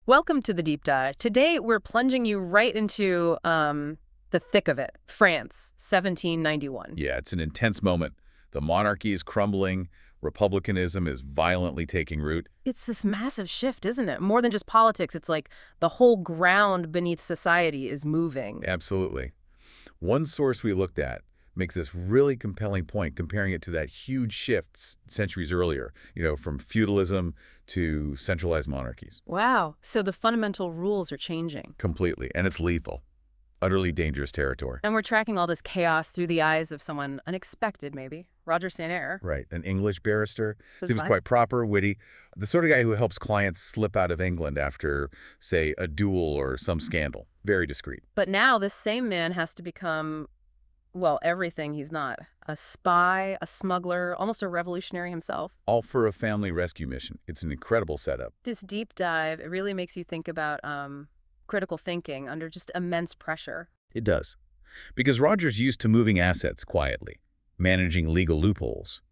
Welcome to the deep dive. Today, we're plunging you right into the thick of it. France, 1791. Yeah, it's an intense moment. The monarchy is crumbling. Republicanism is violently taking root. It's this massive shift, isn't it? More than just politics. It's like the whole ground beneath society is moving. Absolutely. One source we looked at makes this really compelling point, comparing it to that huge shift centuries earlier, from feudalism to centralized monarchies. Wow. So the fundamental rules are changing. Completely. And it's lethal. Utterly dangerous territory. And we're tracking all this chaos through the eyes of someone unexpected, maybe. Roger St. Eyre. Right. An English barrister. Was He was fine. quite proper, witty. The sort of guy who helps clients slip out of England after, say, a duel or some scandal. Very discreet. But now this same man has to become, well, everything he's not. A spy, a smuggler, almost a revolutionary himself. All for a family rescue mission. It's an incredible setup. This deep dive, it really makes you think about critical thinking under just immense pressure. It does. Because Roger's used to moving assets quietly, managing legal loopholes.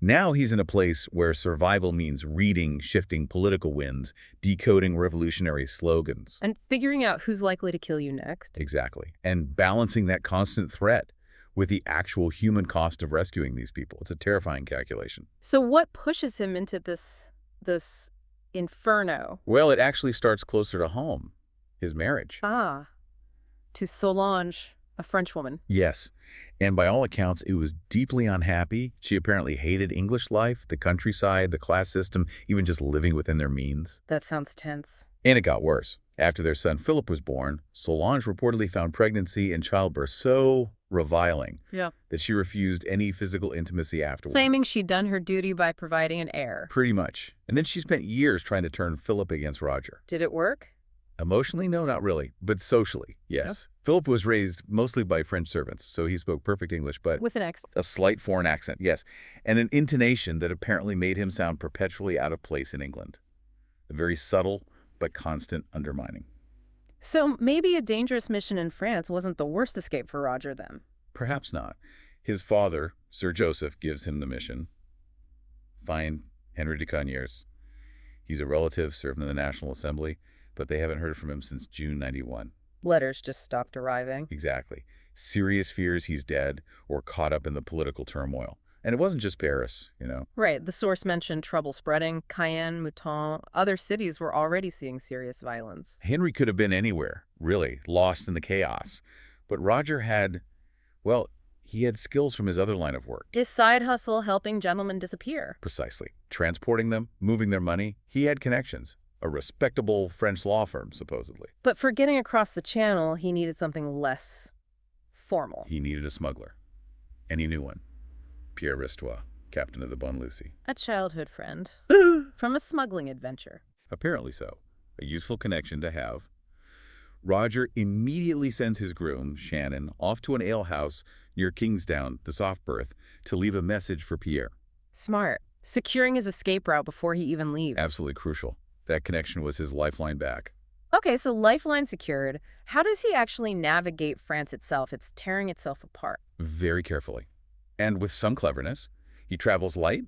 Now he's in a place where survival means reading shifting political winds, decoding revolutionary slogans. And figuring out who's likely to kill you next. Exactly. And balancing that constant threat with the actual human cost of rescuing these people. It's a terrifying calculation. So what pushes him into this inferno? Well, it actually starts closer to home. His marriage. Ah, to Solange, a French woman. Yes. And by all accounts, it was deeply unhappy. She apparently hated English life, the countryside, the class system, even just living within their means. That sounds tense. And it got worse. After their son Philip was born, Solange reportedly found pregnancy and childbirth so reviling that she refused any physical intimacy afterward. Claiming she'd done her duty by providing an heir. Pretty much. And then she spent years trying to turn Philip against Roger. Did it work? Emotionally, no, not really. But socially, yes. Philip was raised mostly by French servants, so he spoke perfect English, but With an accent. a slight foreign accent, yes. And an intonation that apparently made him sound perpetually out of place in England. A very subtle but constant undermining. So maybe a dangerous mission in France wasn't the worst escape for Roger then. Perhaps not. His father, Sir Joseph, gives him the mission. Find Henry de Conyers. He's a relative, served in the National Assembly, but they haven't heard from him since June '91. Letters just stopped arriving. Exactly. Serious fears he's dead or caught up in the political turmoil. And it wasn't just Paris, Right, the source mentioned trouble spreading. Cayenne, Mouton, other cities were already seeing serious violence. Henry could have been anywhere, really, lost in the chaos. But Roger had, well, he had skills from his other line of work. His side hustle helping gentlemen disappear. Precisely. Transporting them, moving their money. He had connections. A respectable French law firm, supposedly. But for getting across the channel, he needed something less formal. He needed a smuggler. And he knew one. Pierre Ristois, captain of the Bonne Lucie. A childhood friend. From a smuggling adventure. Apparently so. A useful connection to have. Roger immediately sends his groom, Shannon, off to an alehouse near Kingsdown, the soft berth, to leave a message for Pierre. Smart. Securing his escape route before he even leaves. Absolutely crucial. That connection was his lifeline back. Okay, so lifeline secured. How does he actually navigate France itself? It's tearing itself apart. Very carefully. And with some cleverness. He travels light,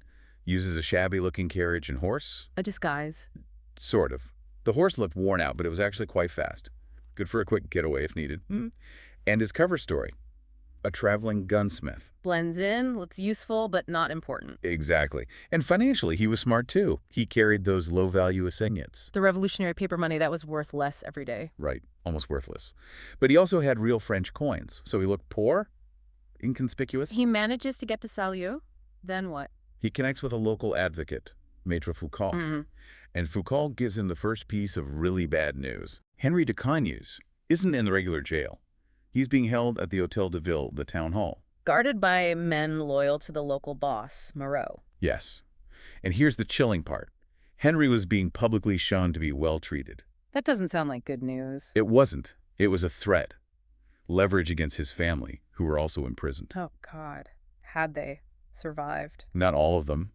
uses a shabby-looking carriage and horse. A disguise. Sort of. The horse looked worn out, but it was actually quite fast. Good for a quick getaway if needed. And his cover story, a traveling gunsmith. Blends in, looks useful, but not important. Exactly. And financially, he was smart too. He carried those low-value assignats. The revolutionary paper money that was worth less every day. Right. Almost worthless. But he also had real French coins. So he looked poor, inconspicuous. He manages to get to Salio. Then what? He connects with a local advocate, Maître Foucault. And Foucault gives him the first piece of really bad news. Henry de Conyers isn't in the regular jail. He's being held at the Hôtel de Ville, the town hall. Guarded by men loyal to the local boss, Moreau. Yes. And here's the chilling part. Henry was being publicly shown to be well treated. That doesn't sound like good news. It wasn't. It was a threat. Leverage against his family, who were also imprisoned. Oh, God. Had they survived? Not all of them.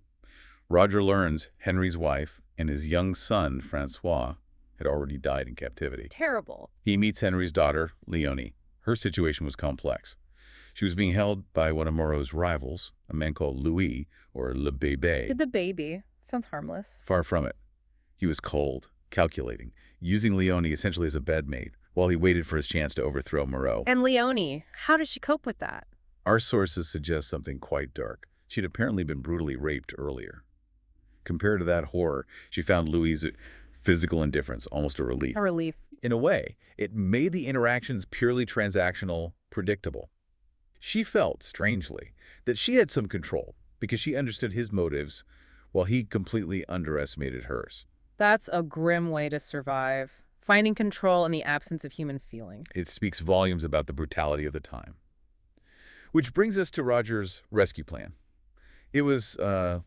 Roger learns Henry's wife and his young son, Francois, had already died in captivity. Terrible. He meets Henry's daughter, Leonie. Her situation was complex. She was being held by one of Moreau's rivals, a man called Louis, or Le Bébé. The baby. Sounds harmless. Far from it. He was cold, calculating, using Leonie essentially as a bedmate while he waited for his chance to overthrow Moreau. And Leonie, how does she cope with that? Our sources suggest something quite dark. She'd apparently been brutally raped earlier. Compared to that horror, she found Louis' physical indifference almost a relief. A relief. In a way, it made the interactions purely transactional predictable. She felt, strangely, that she had some control because she understood his motives while he completely underestimated hers. That's a grim way to survive. Finding control in the absence of human feeling. It speaks volumes about the brutality of the time. Which brings us to Roger's rescue plan. It was,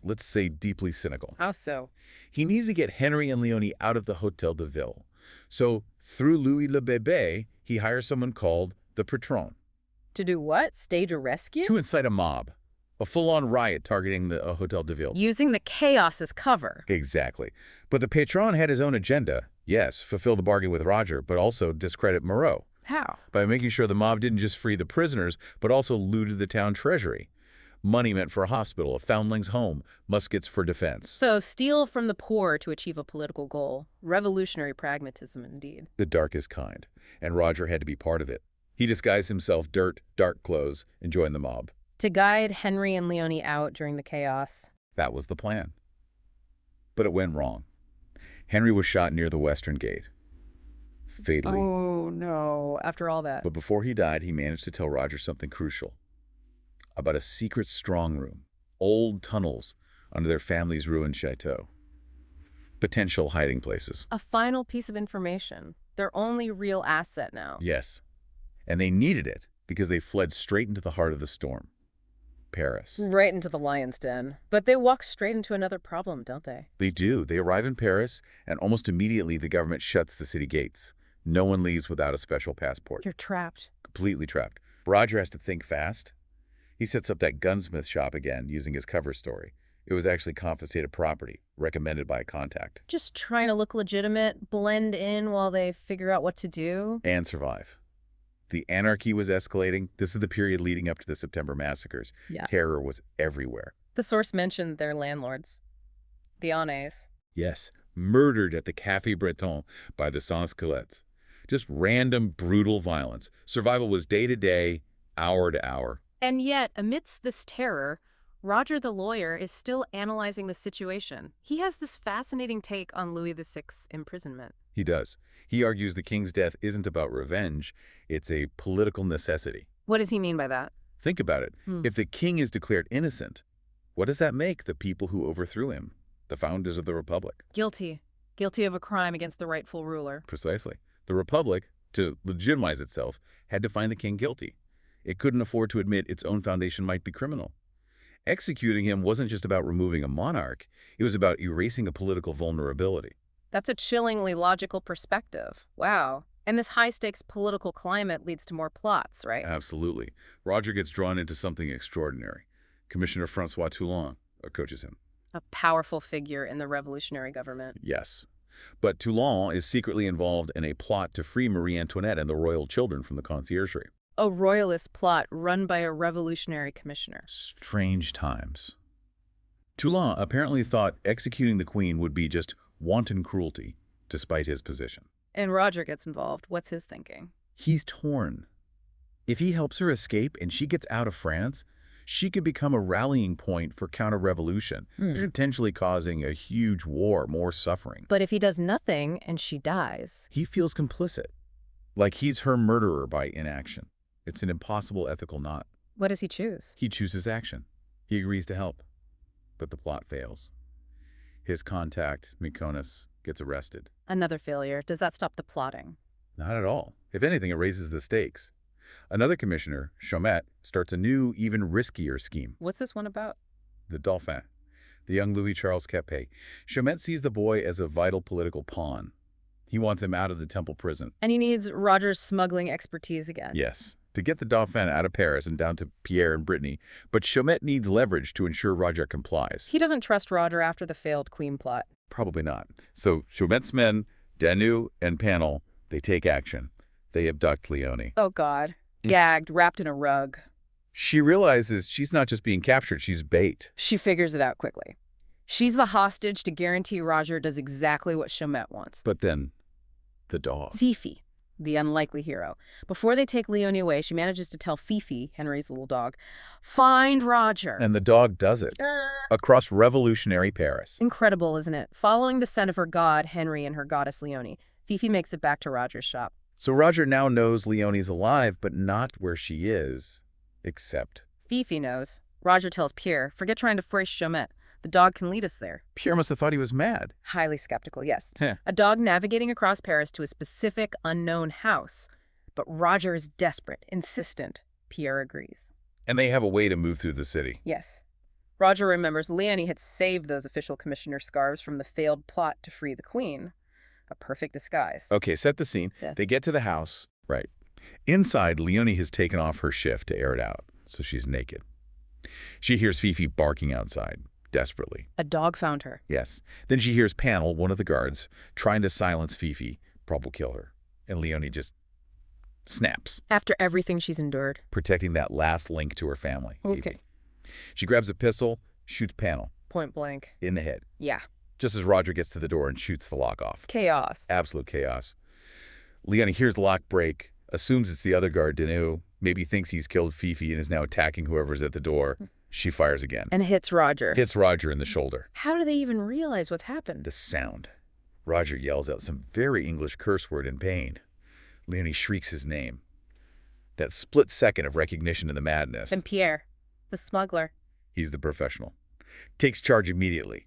let's say, deeply cynical. How so? He needed to get Henry and Leonie out of the Hotel de Ville. So, through Louis le Bébé, he hires someone called the Patron. To do what? Stage a rescue? To incite a mob. A full-on riot targeting the Hotel de Ville. Using the chaos as cover. Exactly. But the Patron had his own agenda. Yes, fulfill the bargain with Roger, but also discredit Moreau. How? By making sure the mob didn't just free the prisoners, but also looted the town treasury. Money meant for a hospital, a foundling's home, muskets for defense. So steal from the poor to achieve a political goal. Revolutionary pragmatism, indeed. The darkest kind. And Roger had to be part of it. He disguised himself, dark clothes, and joined the mob. To guide Henry and Leonie out during the chaos. That was the plan. But it went wrong. Henry was shot near the western gate. Fatally. Oh, no. After all that. But before he died, he managed to tell Roger something crucial. About a secret strong room, old tunnels under their family's ruined chateau. Potential hiding places. A final piece of information. Their only real asset now. Yes. And they needed it because they fled straight into the heart of the storm. Paris. Right into the lion's den. But they walk straight into another problem, don't they? They do. They arrive in Paris, and almost immediately the government shuts the city gates. No one leaves without a special passport. You're trapped. Completely trapped. Roger has to think fast. He sets up that gunsmith shop again using his cover story. It was actually confiscated property, recommended by a contact. Just trying to look legitimate, blend in while they figure out what to do. And survive. The anarchy was escalating. This is the period leading up to the September Massacres. Yeah. Terror was everywhere. The source mentioned their landlords. The Aunés. Yes, murdered at the Café Breton by the sans-culottes. Just random, brutal violence. Survival was day to day, hour to hour. And yet, amidst this terror, Roger the lawyer is still analyzing the situation. He has this fascinating take on Louis VI's imprisonment. He does. He argues the king's death isn't about revenge, it's a political necessity. What does he mean by that? Think about it. If the king is declared innocent, what does that make the people who overthrew him, the founders of the Republic? Guilty. Guilty of a crime against the rightful ruler. Precisely. The Republic, to legitimize itself, had to find the king guilty. It couldn't afford to admit its own foundation might be criminal. Executing him wasn't just about removing a monarch, it was about erasing a political vulnerability. That's a chillingly logical perspective. Wow. And this high-stakes political climate leads to more plots, right? Absolutely. Roger gets drawn into something extraordinary. Commissioner Francois Toulon coaches him. A powerful figure in the revolutionary government. Yes. But Toulon is secretly involved in a plot to free Marie Antoinette and the royal children from the conciergerie. A royalist plot run by a revolutionary commissioner. Strange times. Toulon apparently thought executing the queen would be just wanton cruelty, despite his position. And Roger gets involved. What's his thinking? He's torn. If he helps her escape and she gets out of France, she could become a rallying point for counter-revolution, potentially causing a huge war, more suffering. But if he does nothing and she dies... He feels complicit, like he's her murderer by inaction. It's an impossible ethical knot. What does he choose? He chooses action. He agrees to help. But the plot fails. His contact, Mykonos, gets arrested. Another failure. Does that stop the plotting? Not at all. If anything, it raises the stakes. Another commissioner, Chomet, starts a new, even riskier scheme. What's this one about? The Dauphin, the young Louis Charles Capet. Chomet sees the boy as a vital political pawn. He wants him out of the Temple prison. And he needs Roger's smuggling expertise again. Yes, to get the Dauphin out of Paris and down to Pierre and Brittany. But Chomet needs leverage to ensure Roger complies. He doesn't trust Roger after the failed Queen plot. Probably not. So Chomet's men, Danu and Panel, they take action. They abduct Leonie. Oh, God. Gagged, wrapped in a rug. She realizes she's not just being captured, she's bait. She figures it out quickly. She's the hostage to guarantee Roger does exactly what Chaumette wants. But then, the dog. Fifi, the unlikely hero. Before they take Leonie away, she manages to tell Fifi, Henry's little dog, find Roger. And the dog does it. Across revolutionary Paris. Incredible, isn't it? Following the scent of her god, Henry, and her goddess Leonie, Fifi makes it back to Roger's shop. So Roger now knows Leonie's alive, but not where she is. Except Fifi knows. Roger tells Pierre, forget trying to force Chaumette. The dog can lead us there. Pierre must have thought he was mad. Highly skeptical, yes. Heh. A dog navigating across Paris to a specific unknown house. But Roger is desperate, insistent. Pierre agrees. And they have a way to move through the city. Yes. Roger remembers Leonie had saved those official commissioner scarves from the failed plot to free the queen. A perfect disguise. Okay, set the scene. Yeah. They get to the house. Right. Inside, Leonie has taken off her shift to air it out, so she's naked. She hears Fifi barking outside, desperately. A dog found her. Yes. Then she hears Panel, one of the guards, trying to silence Fifi, probably kill her. And Leonie just snaps, After everything she's endured. protecting that last link to her family. Okay. Fifi. She grabs a pistol, shoots Panel Point blank. in the head, Yeah. just as Roger gets to the door and shoots the lock off. Chaos. Absolute chaos. Leonie hears the lock break, assumes it's the other guard, Deneau, maybe thinks he's killed Fifi and is now attacking whoever's at the door. She fires again. And hits Roger. Hits Roger in the shoulder. How do they even realize what's happened? The sound. Roger yells out some very English curse word in pain. Leonie shrieks his name. That split second of recognition in the madness. And Pierre, the smuggler. He's the professional. Takes charge immediately.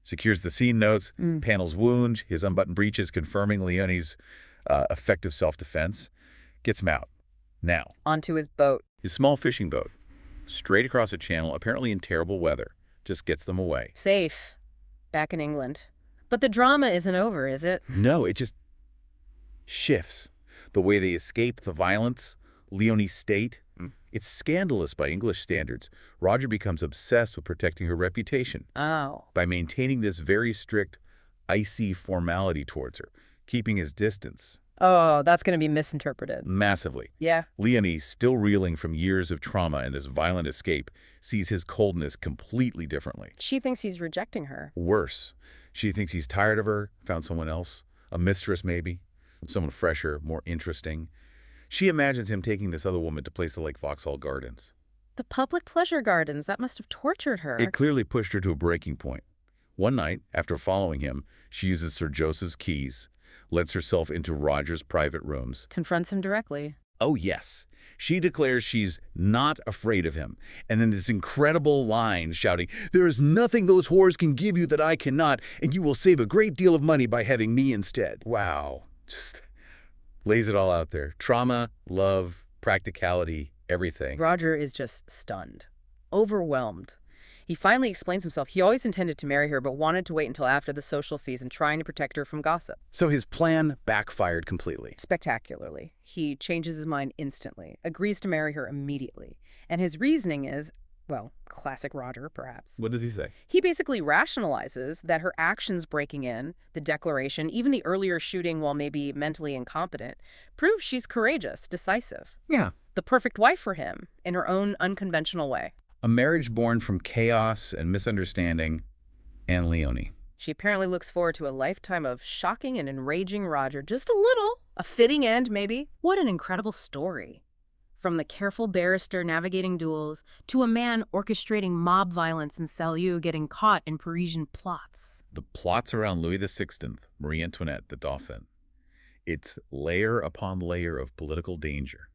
Secures the scene notes, Panel's wound, his unbuttoned breeches confirming Leonie's effective self-defense. Gets him out. Now. Onto his boat. His small fishing boat. Straight across the channel, apparently in terrible weather. Just gets them away. Safe. Back in England. But the drama isn't over, is it? No, it just shifts. The way they escape, the violence, Leonie's state. It's scandalous by English standards. Roger becomes obsessed with protecting her reputation Oh. by maintaining this very strict, icy formality towards her, keeping his distance Oh, that's going to be misinterpreted. massively. Yeah. Leonie, still reeling from years of trauma and this violent escape, sees his coldness completely differently. She thinks he's rejecting her. Worse, she thinks he's tired of her, found someone else, a mistress maybe, someone fresher, more interesting. She imagines him taking this other woman to places like Vauxhall Gardens. The public pleasure gardens, that must have tortured her. It clearly pushed her to a breaking point. One night, after following him, she uses Sir Joseph's keys, lets herself into Roger's private rooms. Confronts him directly. Oh, yes. She declares she's not afraid of him. And then this incredible line shouting, "There is nothing those whores can give you that I cannot, and you will save a great deal of money by having me instead." Wow. Just lays it all out there. Trauma, love, practicality, everything. Roger is just stunned. Overwhelmed. He finally explains himself. He always intended to marry her, but wanted to wait until after the social season, trying to protect her from gossip. So his plan backfired completely. Spectacularly. He changes his mind instantly, agrees to marry her immediately. And his reasoning is, well, classic Roger, perhaps. What does he say? He basically rationalizes that her actions breaking in, the declaration, even the earlier shooting while maybe mentally incompetent, proves she's courageous, decisive. Yeah. The perfect wife for him, in her own unconventional way. A marriage born from chaos and misunderstanding, and Leonie. She apparently looks forward to a lifetime of shocking and enraging Roger, just a little. A fitting end, maybe. What an incredible story. From the careful barrister navigating duels to a man orchestrating mob violence in Salou getting caught in Parisian plots. The plots around Louis XVI, Marie Antoinette, the Dauphin. It's layer upon layer of political danger.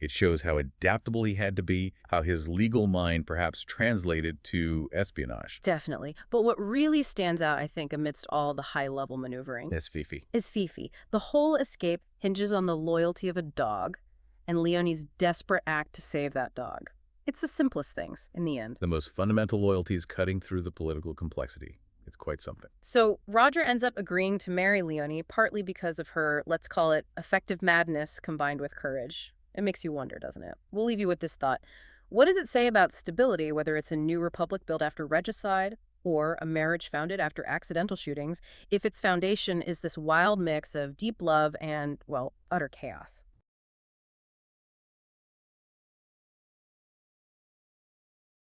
It shows how adaptable he had to be, how his legal mind perhaps translated to espionage. Definitely. But what really stands out, I think, amidst all the high-level maneuvering Is Fifi. is Fifi. The whole escape hinges on the loyalty of a dog and Leonie's desperate act to save that dog. It's the simplest things, in the end. The most fundamental loyalties cutting through the political complexity. It's quite something. So Roger ends up agreeing to marry Leonie, partly because of her, let's call it, effective madness combined with courage. It makes you wonder, doesn't it? We'll leave you with this thought. What does it say about stability, whether it's a new republic built after regicide or a marriage founded after accidental shootings, if its foundation is this wild mix of deep love and, well, utter chaos?